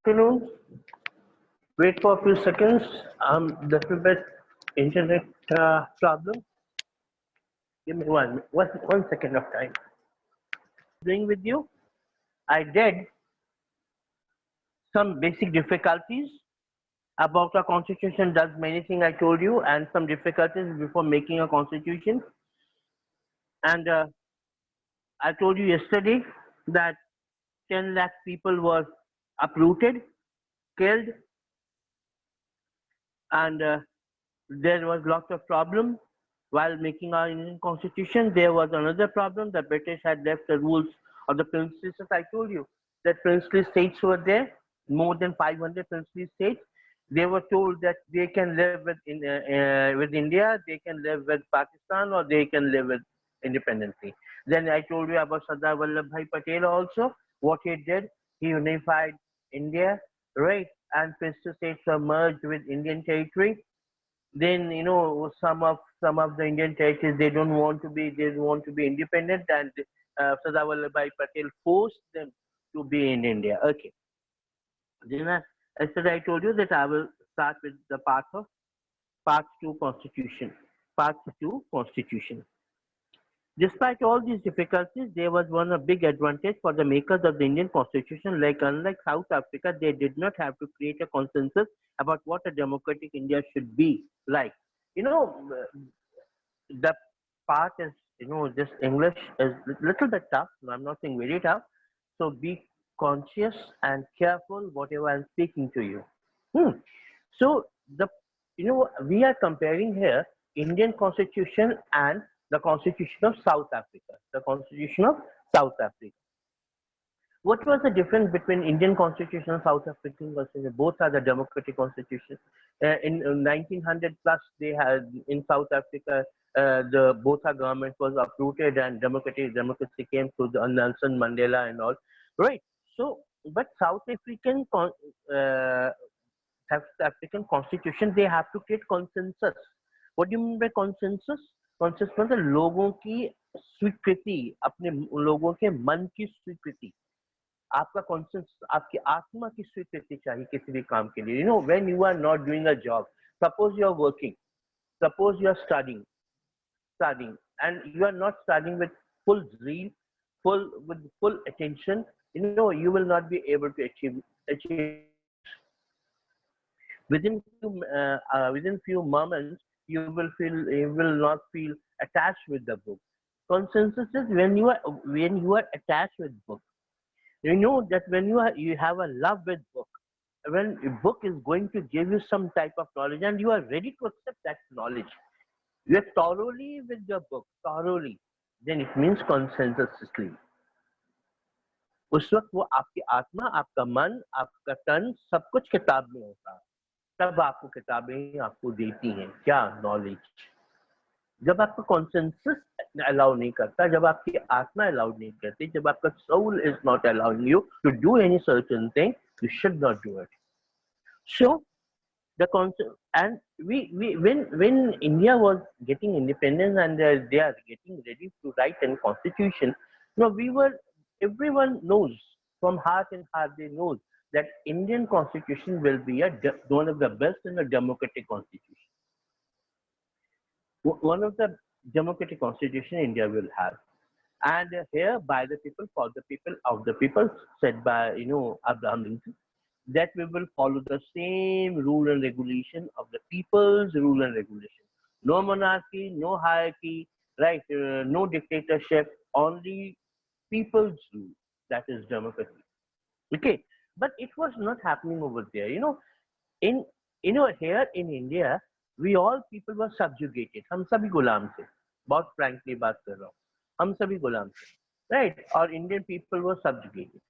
Afternoon. Wait for a few seconds. Little bit internet problem. Give me one second of time. Doing with you. I did some basic difficulties about a constitution. Does many things I told you, and some difficulties before making a constitution. And I told you yesterday that 10 lakh people were uprooted, killed, and there was lots of problem while making our Indian constitution. There was another problem. The British had left the rules of the princely states. I told you that princely states were there, more than 500 princely states. They were told that they can live with India, they can live with Pakistan, or they can live with independently. Then I told you about Sardar Vallabhbhai Patel also. What he did, he unified India, right? And princely states were merged with Indian territory. Then some of the Indian territories, they don't want to be independent, and Sardar Vallabhbhai Patel forced them to be in India. Okay. Then yesterday I told you that I will start with the part two constitution. Part two constitution. Despite all these difficulties, there was one a big advantage for the makers of the Indian constitution. Like unlike South Africa, they did not have to create a consensus about what a democratic India should be like. You know, the part is, this English is little bit tough. No, I'm not saying very tough. So be conscious and careful whatever I'm speaking to you. Hmm. So the we are comparing here Indian constitution and the constitution of South Africa. The constitution of South Africa. What was the difference between Indian constitution and South African constitution? Both are the democratic constitution. In 1900 plus, they had in South Africa, the Botha government was uprooted and democracy came through the Nelson Mandela and all. Right. So, but uh, South African constitution, they have to create consensus. What do you mean by consensus? Consensus मतलब लोगों की स्वीकृति, अपने लोगों के मन की स्वीकृति. आपका कॉन्सेंस, आपकी आत्मा की स्वीकृति चाहिए किसी भी काम के लिए. When you are not doing a job, suppose you are working, suppose you are studying and you are not studying with full zeal, full attention, you will not be able to achieve within few moments. You will not feel attached with the book. Consensus is when you are attached with book. You know that when you have a love with book, when a book is going to give you some type of knowledge and you are ready to accept that knowledge, you are thoroughly with the book, thoroughly, then it means consensusly. उस वक्त वो आपकी आत्मा, आपका मन, आपका तन, सब कुछ किताब में होता है. तब आपको किताबें आपको देती हैं क्या? नॉलेज. जब आपका कॉन्सेंसस अलाउ नहीं करता, जब आपकी आत्मा अलाउ नहीं करती, जब आपका soul is not allowing you to do any certain thing, you should not do it. So the concept, and we when India was getting independence and they are getting ready to write a constitution, we were, everyone knows from heart and heart, they know that Indian constitution will be one of the best and a democratic constitution, one of the democratic constitution India will have. And here, by the people, for the people, of the people, said by Abraham Lincoln, that we will follow the same rule and regulation of the people's rule and regulation. No monarchy, no hierarchy, right? No dictatorship, only people's rule. That is democracy. Okay, but it was not happening over there. In here in India, we all people were subjugated. हम सभी गुलाम थे. बहुत frankly बात कर रहा हूँ. हम सभी गुलाम थे. Right? Our Indian people were subjected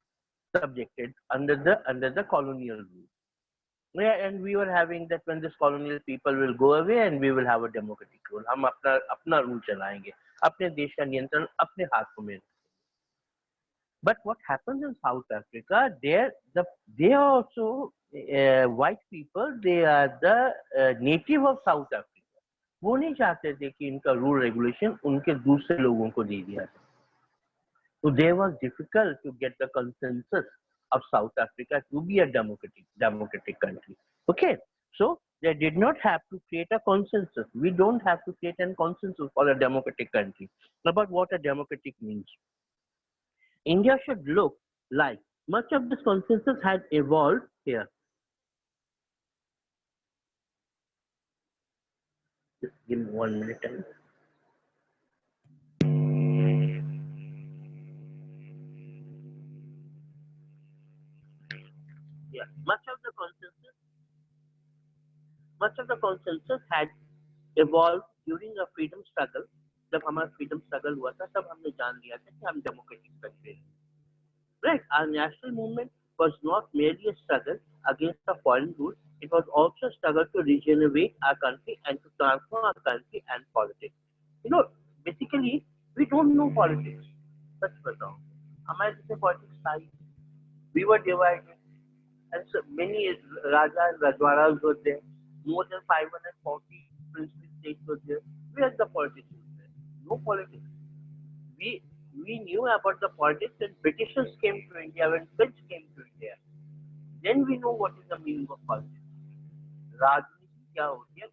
under the colonial rule. Yeah, and we were having that when this colonial people will go away and we will have a democratic rule. हम अपना rule चलाएंगे. अपने देश का नियंत्रण अपने हाथों में. But what happens in South Africa, they are also white people. They are the native of South Africa. वो नहीं चाहते थे कि इनका रूल रेगुलेशन उनके दूसरे लोगों को दे दिया जाए. So there was difficult to get the consensus of South Africa to be a democratic country. Okay, so they did not have to create a consensus. We don't have to create a consensus for a democratic country about what a democratic means. India should look like. Much of this consensus had evolved here. Just give me 1 minute. Yeah, much of the consensus had evolved during the freedom struggle. जब हमारा freedom struggle हुआ था तब हमने जान लिया था कि हम democratic country हैं. Right, our national movement was not merely a struggle against a foreign rule, it was also a struggle to regenerate our country and to transform our country and politics. You know, basically, we don't know politics. सच बताओ, हमारे जैसे politics था ही. We were divided, and so many Rajas and Rajwaras were there. More than 540 princely states were there. Where the politics was there? No politics. We we knew about the politics when Britishers came to India, when French came to India. Then we know what is the meaning of politics. राजनीति क्या होती है?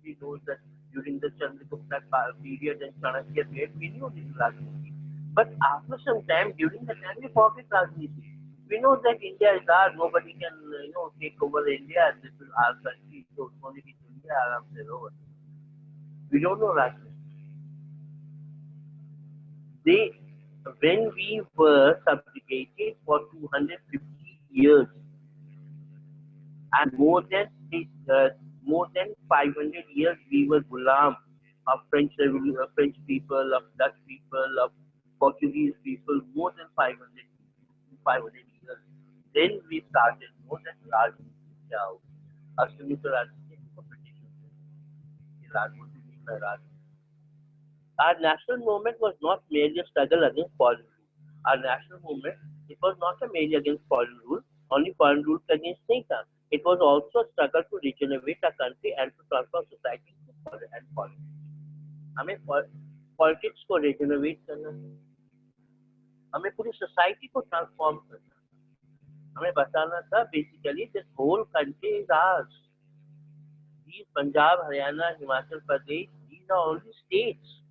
We know that during the Chandragupta period and Chanakya period, we knew this Rajniti. But after some time, during the time, we forget Rajniti. We know that India is ours, nobody can, take over India, and this is our country, so only India, aram se over. We don't know Rajniti. When we were subjugated for 250 years, and more than 500 years we were gulam of French people, of Dutch people, of Portuguese people, more than 500 years. Then we started more than Rajniti kya ho. Asli to Rajniti ko British होते हैं. Rajniti. Our national movement was not merely a struggle against foreign rule. Our national movement, it was not a merely against foreign rule, only foreign rule against Satan. It was also a struggle to regenerate our country and to transform society and politics. हमें politics को regenerate करना है, हमें पूरी society को transform करना है, हमें बताना था basically this whole country is ours. These Punjab, Haryana, Himachal Pradesh, these are only states.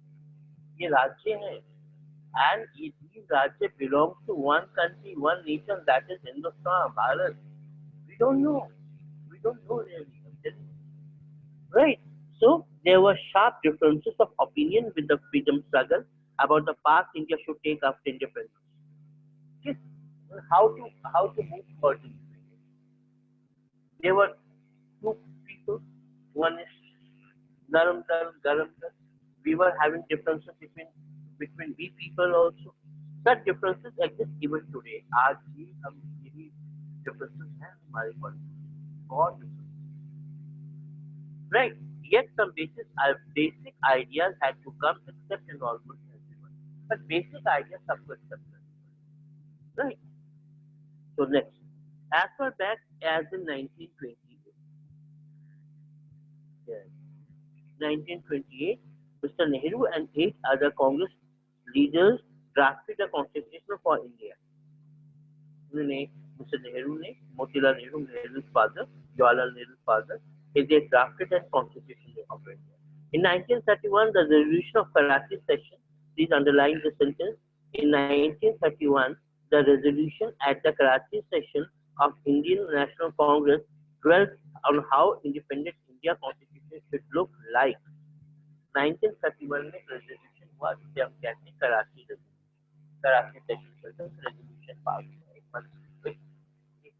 ये राज्य हैं, and these राज्य belong to one country, one nation, that is Hindustan, Bharat. We don't know really, right? So there were sharp differences of opinion with the freedom struggle about the path India should take after independence. Okay? How to move forward? There were two people. One is Naram Dal, Garam Dal. We were having differences between we people also. Such differences exist even today. आज भी हम यही differences हैं हमारे पास. बहुत right. Yet some basic ideas had to come accept in almost everyone. But basic ideas सबको accept करना. Right. So next, as far back as in 1928. Yes. 1928, Mr. Nehru and 8 other Congress leaders drafted a constitution for India. Mr. Nehru ne, Motilal Nehru, Nehru's father, Jawaharlal Nehru's father, they drafted a constitution of India. In 1931, the resolution of Karachi session, please underline the sentence. In 1931, the resolution at the Karachi session of Indian National Congress dwelt on how independent India constitution should look like. 1931 में resolution हुआ जिसे हम कहते हैं Karachi session resolution पास हुआ. एक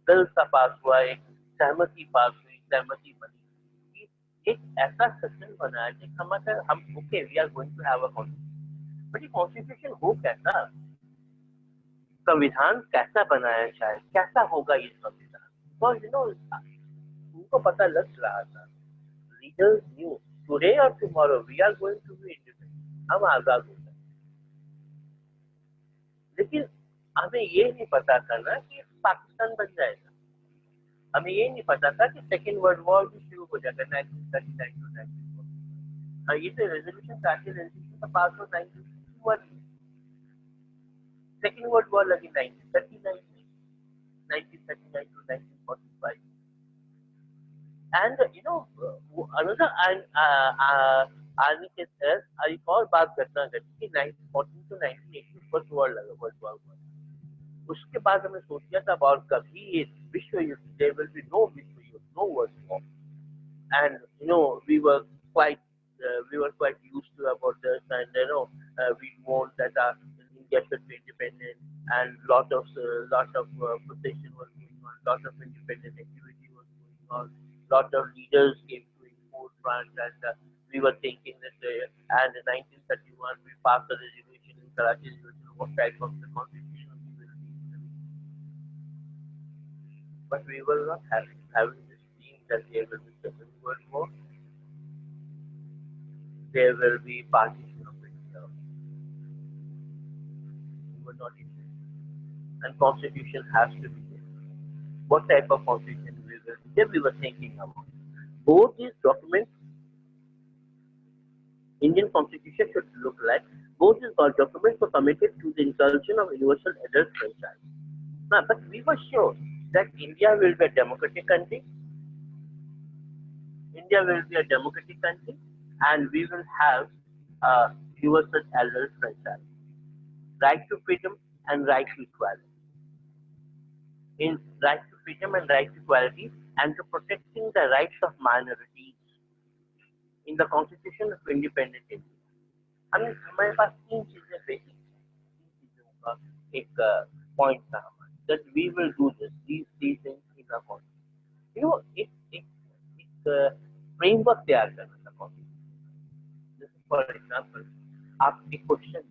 bill सा पास हुआ, एक सहमति पास हुई, सहमति बनी. एक ऐसा सेशन बना जिसका मतलब हम okay we are going to have a constitution. But ये कॉन्स्टिट्यूशन हो कैसा, संविधान कैसा बनाया जाए, कैसा होगा ये संविधान. बिकॉज उनको पता लग रहा था, leaders knew today or tomorrow we are going to be independent. हम आजाद हो गए, लेकिन हमें ये नहीं पता था ना कि पाकिस्तान बन जाएगा. हमें ये नहीं पता था कि सेकेंड वर्ल्ड वॉर भी शुरू हो जाएगा 1939 to 1944. ये तो रेजोल्यूशन पास हो 1961. Second World War lagi 1939 1939 to 1945. And another ironic is I recall बात घटना घटी 1914 to 1918 फर्स्ट वर्ल्ड वॉर हुआ। उसके बाद हमने सोच लिया था और कभी ये विश्व युद्ध, देयर विल बी नो विश्व युद्ध, no world war. And quite we were quite used to about this, and we want that India should be independent, and lot of procession was going on, lot of independent activity was going on, lot of leaders came to in forefront, and we were thinking that and in 1931 we passed a resolution in Karachi resolution what type of the constitution we will be, but we were not having this dream that there will be second world war, there will be partition of India. We were not interested. And constitution has to be there. What type of constitution we will be there? We were thinking about. Both these documents, Indian constitution should look like, both these documents were committed to the inclusion of universal adult franchise. Now, but we were sure that India will be a democratic country. India will be a democratic country, and we will have a universal adult franchise, right to freedom and right to equality. In right to freedom and right to equality, and to protecting the rights of minorities in the Constitution of Independent India. हमारे पास तीन चीजें basic हैं, तीन चीजों का एक point था हमारा, that we will do these things in the Constitution. एक फ्रेमवर्क तैयार करना था Constitution. जैसे फॉर एग्जाम्पल आप एक क्वेश्चन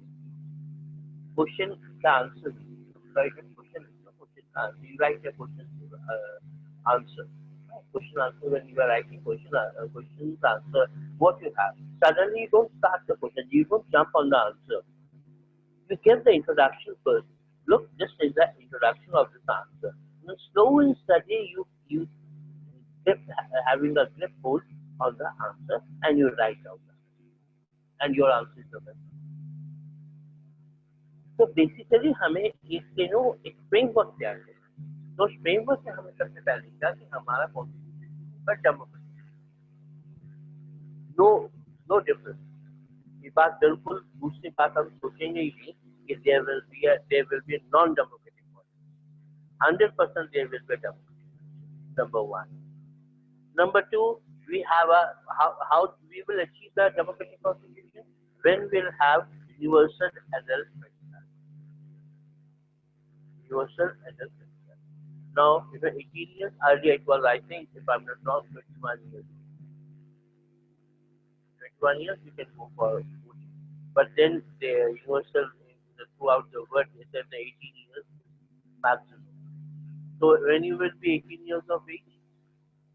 का आंसर क्वेश्चन का answer, you write a question answer. Question answer, when you are writing questions answer, what you have. Suddenly you don't start the question, you don't jump on the answer. You give the introduction first. Look, this is the introduction of this answer. And slow and steady, you having a grip hold on the answer, and you write out the answer. And your answer is the best. So basically हमें एक framework तैयार करना है। तो framework में हमें सबसे पहले क्या कि हमारा कॉन्स्टिट्यूशन पर डेमोक्रेसी, नो डिफरेंस। ये बात बिल्कुल दूसरी बात हम सोचेंगे ही नहीं कि there will be a non-democratic one. 100% there will be a democracy. Number one. Number two, we have how we will achieve the democratic constitution when we'll have universal adult franchise. Universal adult franchise. Now, 18 years earlier it was, I think, if I'm not wrong, 21 years. 21 years you can go for voting. But then the universal throughout the world they said the 18 years maximum. So when you will be 18 years of age,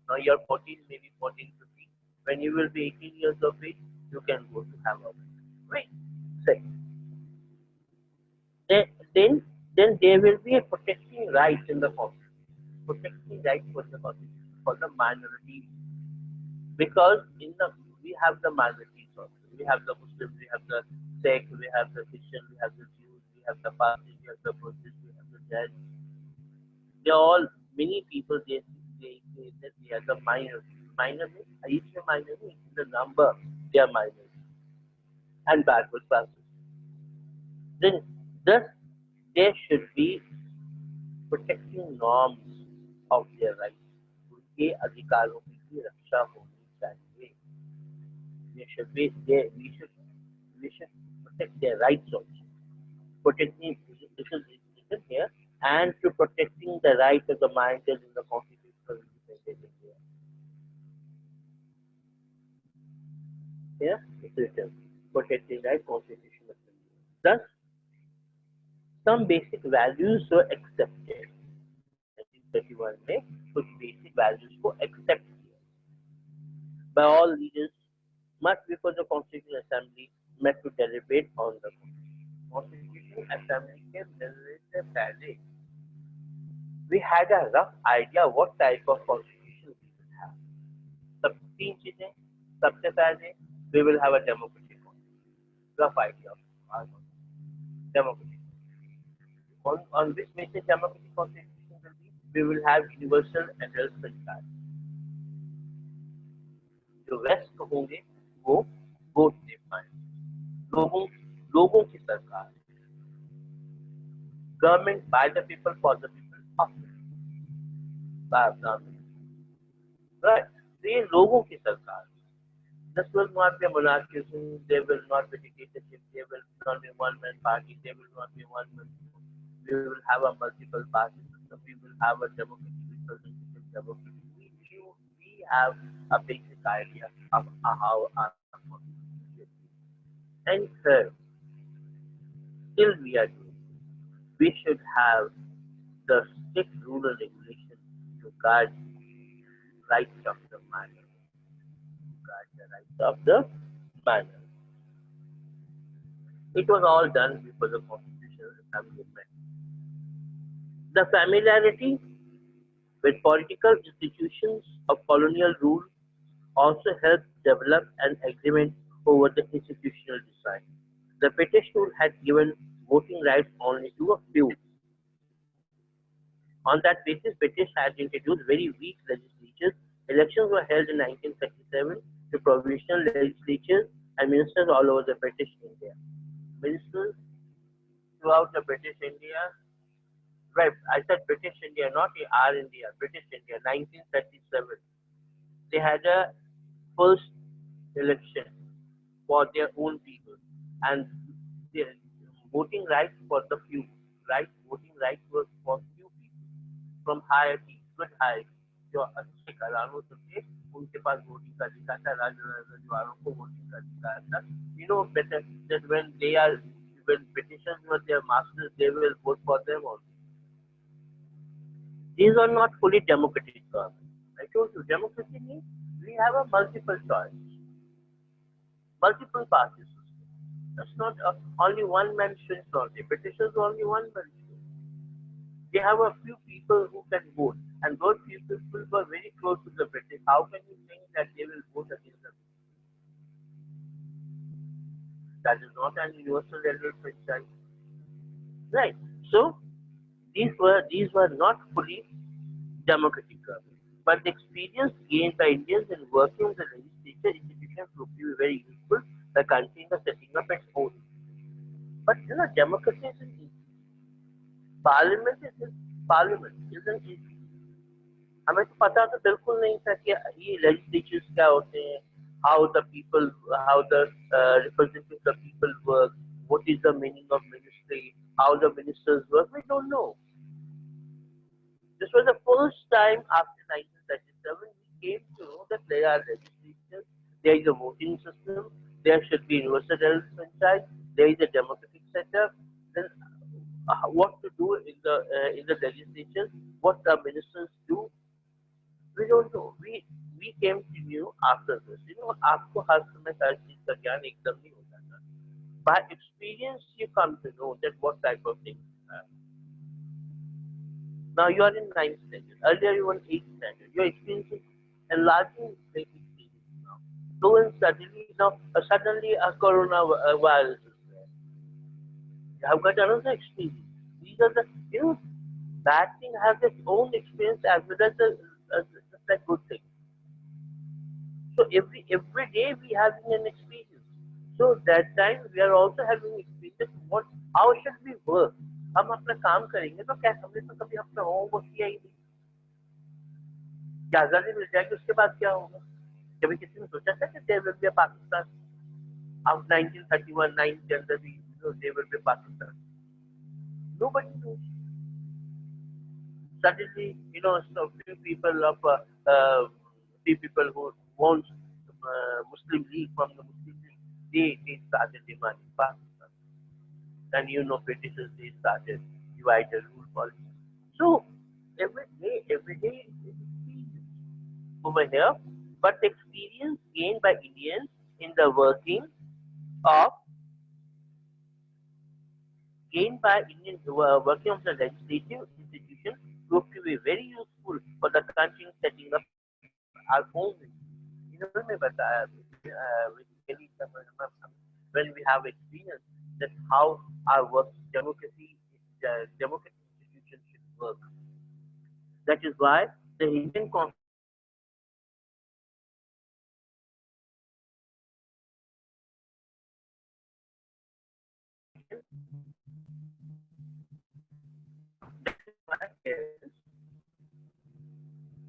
now you're 14, maybe 14, 15. When you will be 18 years of age, you can go to have a vote. Right? Second. Then there will be a protecting rights in the constitution. Protecting rights for the constitution for the minorities. Because we have the minorities also. We have the Muslims, we have the Sikh, we have the Christian, we have the Jews, we have the Parsis, we have the Buddhists, we have the Jains. They are all, many people they say that they are the minorities. Minority, each minority is the number, they are minorities. And backward classes. Then thus there should be protecting norms of their rights. उनके अधिकारों की रक्षा होनी चाहिए. There should be we should protect their rights also. Protecting this is written here, and to protecting the rights of the minorities in the Constitution of Independent India. Here it's written, protecting the Constitution of India. Thus, some basic values were accepted. 1931 में कुछ basic values को accept किया by all leaders much before the Constitutional Assembly met to deliberate on the Constitutional Assembly के मिलने से पहले we had a rough idea what type of constitution we will have. सब तीन चीजें, सबसे पहले we will have a democratic constitution. Rough idea of democratic. On which basis democratic constitution will be? We will have universal adult सरकार. जो waste होंगे वो vote दे पाए. लोगों लोगों की सरकार. Government by the people for the people of the people. by government. Right? तो ये लोगों की सरकार. This will not be a monarchism. There will not be dictatorship. There will not be one man party. There will not be one man. We will have a multiple party system. We will have a democratic representative democracy. We have a basic idea of how our constitution should be. And third, still we are doing. We should have the strict rule and regulation to guard rights of the minor. Guard the rights of the minor. It was all done before the Constitutional Amendment. The familiarity with political institutions of colonial rule also helped develop an agreement over the institutional design. The British rule had given voting rights only to a few. On that basis, British had introduced very weak legislatures. Elections were held in 1937 to provisional legislatures and ministers all over the British India. Ministers throughout the British India. Right, I said British India, not our India, British India, 1937. They had a first election for their own people and the voting rights for the few. Right, voting rights was for few people from hierarchy, good hierarchy. जो अच्छे घरानों से थे उनके पास voting का अधिकार था. राजा रजवाड़ों को वोटिंग का अधिकार था. You know better that when Britishers were their masters, they will vote for them also. These are not fully democratic governments. I told you, democracy means we have a multiple choice, multiple party system. That's not only one man should not. The Britishers only one man should. They have a few people who can vote, and those few people were very close to the British. How can you think that they will vote against them? That is not an universal electoral franchise, right? So these were not fully democratic government. But the experience gained by Indians in working with the legislature institution proved to be very useful. The country in the setting up its own. But democracy isn't easy. Parliament isn't easy. हमें तो पता तो बिल्कुल नहीं था कि ये legislatures क्या होते हैं, how the representatives of people work, what is the meaning of ministry, how the ministers work. We don't know. This was the first time after 1937 we came to know that there are legislatures, there is a voting system, there should be universal health franchise, there is a democratic setup. Then what to do in the legislature, what the ministers do, we don't know. We came to know after this. आपको हर समय हर चीज का ज्ञान एकदम नहीं होता था. By experience, you come to know that what type of things you have. Now you are in ninth standard. Earlier you were in eighth standard. Your experience is enlarging experience now. So when suddenly a coronavirus is there. You have got another experience. These are that thing has its own experience as well as the good thing. So every day we having an experience. So that time we are also having experience. How should we work? हम अपना काम करेंगे तो क्या हमने तो कभी अपना होमवर्क किया ही नहीं. आजादी मिल जाएगी उसके बाद क्या होगा? कभी किसी ने सोचा था कि there will be Pakistan of 1931, 9th January, there will be Pakistan. Nobody knows. Suddenly, so few people who want Muslim League from the Muslim League, they started demanding Pakistan. And Britishers, they started divide and rule policy. So every day is experience over here, but the experience gained by Indians in the working of the legislative institution proved to be very useful for the country in setting up our own. When we have experience that how our work democracy democratic institutions should work. That is why the Indian Constitution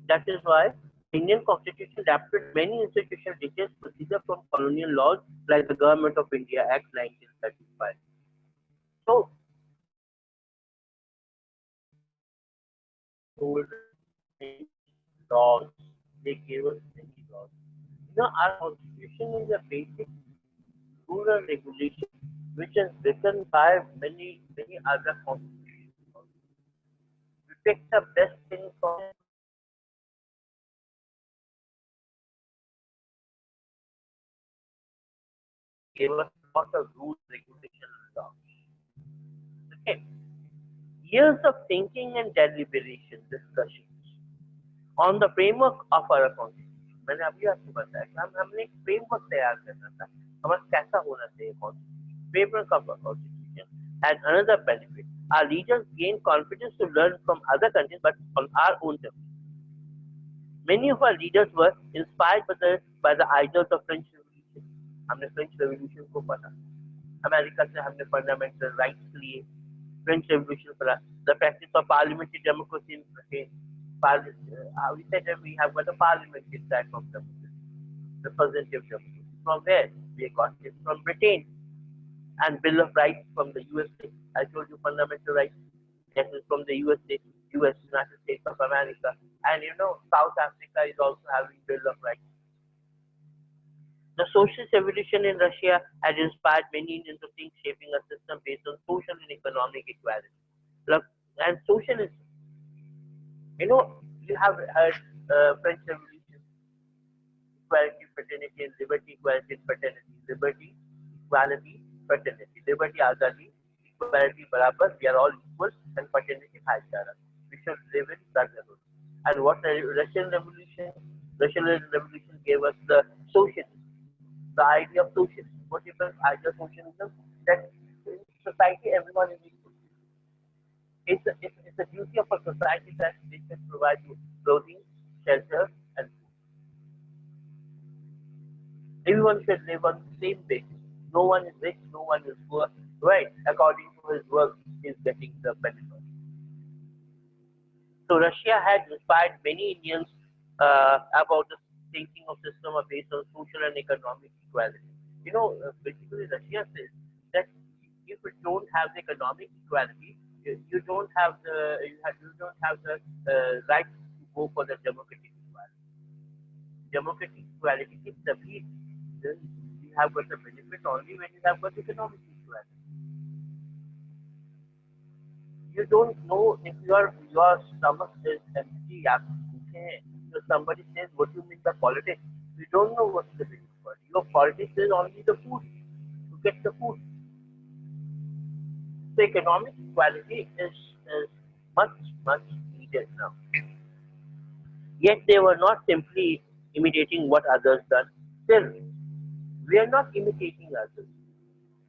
That is why Indian Constitution adapted many institutional details procedure from colonial laws like the Government of India Act 1935. So, told laws, they gave us many laws. Our Constitution is a basic rural regulation which is written by many other constitutions. We pick the best things from it, gave us a lot of rules, regulation, and laws. Okay. Years of thinking and deliberation, discussions on the framework of our constitution. मैंने अभी आपको बताया कि हमने एक framework तैयार करना था हमारा कैसा होना चाहिए constitution. Framework of our constitution and another benefit. Our leaders gain confidence to learn from other countries but on our own terms. Many of our leaders were inspired by the ideals of French Revolution. हमने French Revolution को पढ़ा. America से हमने fundamental rights लिए. French Revolution पढ़ा. The practice of parliamentary democracy in Britain. We said that we have got a parliamentary type of democracy, representative democracy. From where? We got it from Britain. And Bill of Rights from the USA. I told you fundamental rights. That is from the USA, United States of America. And South Africa is also having Bill of Rights. The socialist revolution in Russia had inspired many Indians to think shaping a system based on social and economic equality. And socialism, you have heard French Revolution, equality, fraternity, and liberty, equality, and fraternity, liberty, equality, fraternity, liberty, azadi, equality, barabar, we are all equal, and fraternity, bhaishara. We should live in brotherhood. And what the Russian Revolution gave us the socialism, the idea of socialism. What is the idea of socialism? That in society everyone is equal. It's a duty of a society that they should provide you clothing, shelter, and food. Everyone should live on the same basis. No one is rich, no one is poor. Right? According to his work, he is getting the benefit. So Russia had inspired many Indians about the thinking of system based on social and economic equality. Basically Russia says that if we don't have the economic equality, you don't have the right to go for the democratic equality. Democratic equality is the key. Then you have got the benefit only when you have got economic equality. You don't know if your stomach is empty. So somebody says, "What do you mean by politics?" You don't know what's the meaning for it. Your politics is only the food. To get the food. So economic equality is much needed now. Yet they were not simply imitating what others done. Still, we are not imitating others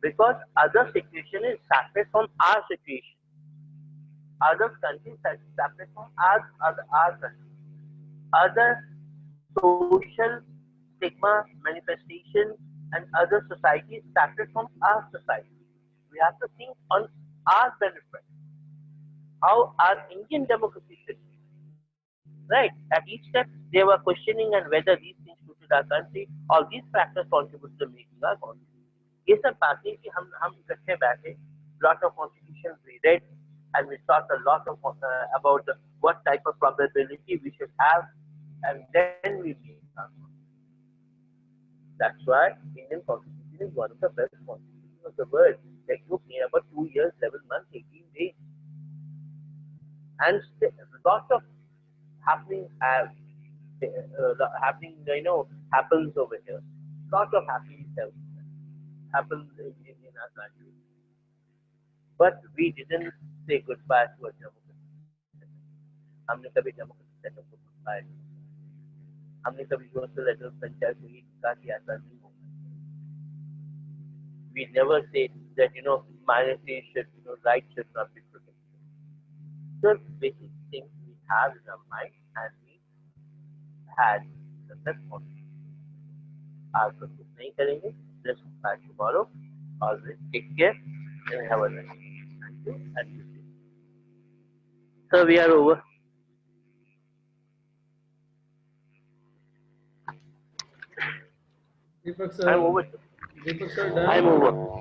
because other situation is separate from our situation. Other countries are separate from our country. Other social stigma manifestation and other societies separate from our society. We have to think on our benefit, how our Indian democracy should be. Right? At each step, they were questioning and whether these things suited our country or these factors contribute to making our country. ये सब बातें कि हम इकट्ठे बैठे, lot of constitutions we read, and we thought a lot of about what type of probability we should have, and then we made our constitution. That's why Indian constitution is one of the best constitutions of the world. That took me about 2 years, 11 months, 18 days, and lot of happening happens over here. Lot of happenings happens in our country. But we didn't say goodbye to a democracy. हमने कभी democracy setup को goodbye नहीं किया. हमने कभी universal level panchayat को ये कहा कि ऐसा नहीं होगा. We never say that minorities should rights should not be protected. the basic things we have in our mind and we had the response. आज तो कुछ नहीं करेंगे. Let's back tomorrow. Always take care and have a nice day. Thank you and good day. So we are over. Deepak I'm sir, over. Deepak sir, done. I'm over.